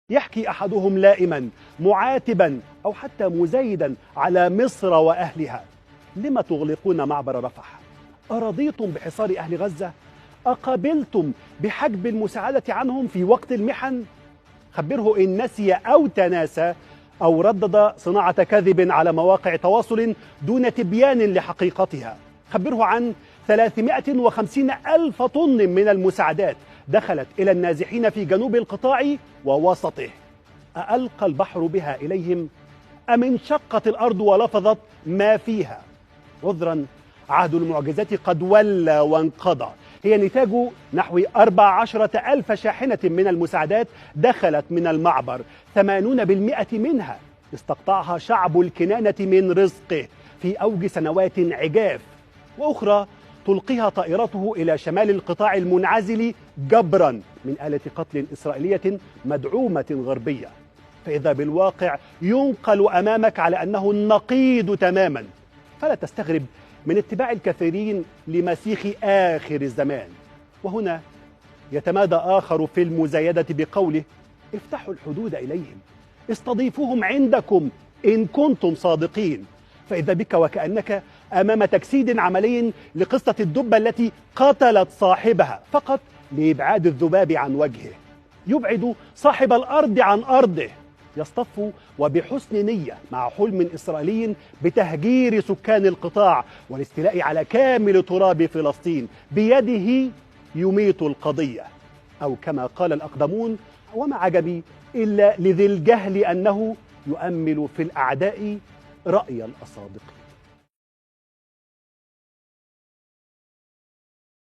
يحكي أحدهم لائما معاتبا أو حتى مزايدا على مصر وأهلها: لم تغلقون معبر رفح؟ أرضيتم بحصار أهل غزة؟ أقبلتم بحجب المساعدة عنهم في وقت المحن؟ خبره إن نسي أو تناسى أو ردد صناعة كذب على مواقع تواصل دون تبيان لحقيقتها. خبره عن 350 ألف طن من المساعدات دخلت إلى النازحين في جنوب القطاع ووسطه. أألقى البحر بها إليهم أم انشقت الأرض ولفظت ما فيها؟ عذرا، عهد المعجزات قد ولى وانقضى. هي نتاج نحو 14 ألف شاحنة من المساعدات دخلت من المعبر، 80% منها استقطعها شعب الكنانة من رزقه في أوج سنوات عجاف، وأخرى تلقيها طائرته إلى شمال القطاع المنعزل جبرا من آلة قتل إسرائيلية مدعومة غربية. فإذا بالواقع ينقل أمامك على أنه النقيض تماما، فلا تستغرب من اتباع الكثيرين لمسيخ آخر الزمان. وهنا يتمادى آخر في المزايدة بقوله: افتحوا الحدود إليهم، استضيفوهم عندكم إن كنتم صادقين. فإذا بك وكأنك أمام تجسيد عملي لقصة الدبة التي قتلت صاحبها فقط لإبعاد الذباب عن وجهه. يبعد صاحب الأرض عن أرضه، يصطف وبحسن نية مع حلم إسرائيلي بتهجير سكان القطاع والاستيلاء على كامل تراب فلسطين. بيده يميت القضية، أو كما قال الأقدمون: وما عجبي إلا لذي الجهل أنه يؤمل في الأعداء رأي الأصادق.